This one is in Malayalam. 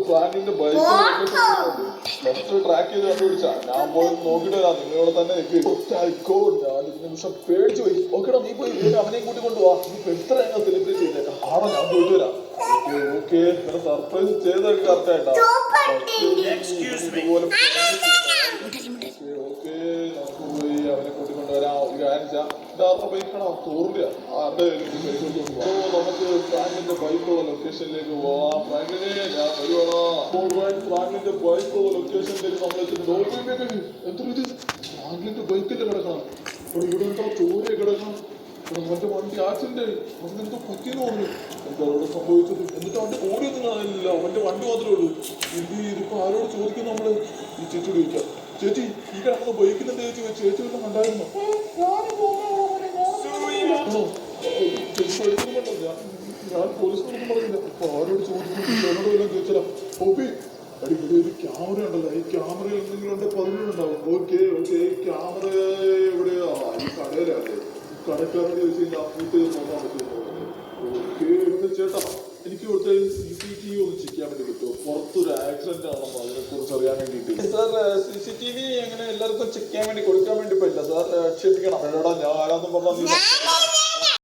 ഫ്രാങ്കിന്റെ ബൈക്ക് ട്രാക്ക് ചെയ്ത് കണ്ടുപിടിച്ചാ ഞാൻ പോയി നോക്കിട്ട് വരാം. നിങ്ങളോട് തന്നെ ഞാൻ നിമിഷം പേടിച്ചു പോയി. ഓക്കേടാ, നീ പോയി അവനെയും കൂട്ടി കൊണ്ടുപോവാ. നീ എത്ര ഞങ്ങൾ സെലിബ്രേറ്റ് ചെയ്തേക്കാം. ആണോ, ഞാൻ പോയിട്ട് വരാം. ഓക്കെ സർപ്രൈസ് ചെയ്തൊക്കെ കറക്റ്റ് ആയിട്ടാ. ഇതുപോലെ ഓക്കെ നമുക്ക് പോയി അവനെ കൂട്ടിക്കൊണ്ടുവരാം. ഒരു കാര്യം ഇതാരുടെ ബൈക്കാണോ? തോറില്ല. ആരുടെ ബൈക്ക് കൊണ്ടുപോകാം. നമുക്ക് ഫ്രാങ്കിന്റെ ബൈക്കുള്ള ലൊക്കേഷനിലേക്ക് പോവാം. ഫ്രാങ്കിനെ ഞാൻ വരുവാണോ? ഫ്രാങ്കിന്റെ ബൈക്കുള്ള ലൊക്കേഷനിലേക്ക് നമ്മൾ എന്തൊരു ഫ്രാങ്കിന്റെ ബൈക്കിന്റെ കിടക്കണം. ഇവിടെ എന്തോ ചോരയെ കിടക്കണം. അവന്റെ വണ്ടി ആക്സിഡന്റ് ആയി. അവനെന്തോ പറ്റിയെന്ന് പറഞ്ഞു. എന്താ അവിടെ സംഭവിച്ചത്? എന്നിട്ട് അവന്റെ ഓടിയൊന്നും കാണാനില്ല. അവന്റെ വണ്ടി മാത്രമേ ഉള്ളൂ. ഇതിപ്പോ ആരോട് ചോദിക്കും നമ്മള്? ഈ ചേച്ചിയോട് ചോദിക്കാം. ചേച്ചി, ഈ കിടക്കുന്ന ബൈക്കിന്റെ ചേച്ചി ചേച്ചി വല്ലതും കണ്ടായിരുന്നോ? ചേച്ചി പഠിക്കുന്നുണ്ടോ? ഞാൻ പോലീസിനൊന്നും പറഞ്ഞില്ല. അപ്പൊ ആരോട് ചോദിക്കും? എന്നോട് വല്ലതും ചോദിച്ചാലോ? ഓപ്പി അടി, ഇവിടെ ഒരു ക്യാമറ ഉണ്ടല്ലോ. ഈ ക്യാമറയിൽ എന്തെങ്കിലും ഉണ്ട്? 11 ഉണ്ടാവും. ഓക്കെ ഓക്കെ, ക്യാമറ എവിടെയാ? ഈ കടയിലാണ്. കടക്കാരോട് ചോദിച്ചു കഴിഞ്ഞാൽ വീട്ടിൽ നോക്കാൻ പറ്റുമോ? ഓക്കെ ചേട്ടാ, എനിക്ക് ഇവിടുത്തെ CCTV ഒന്ന് ചെക്ക് ചെയ്യാൻ വേണ്ടി പറ്റുമോ? പുറത്തൊരു ആക്സിഡന്റ് ആണെന്നോ അതിനെക്കുറിച്ച് അറിയാൻ വേണ്ടിയിട്ട്. സാർ, CCTV എങ്ങനെ എല്ലാവർക്കും ചെക്ക് ചെയ്യാൻ വേണ്ടി കൊടുക്കാൻ വേണ്ടി പറ്റില്ല സാർ, ക്ഷമിക്കണം. എടാ, ഞാൻ ആരാന്നും പറഞ്ഞാൽ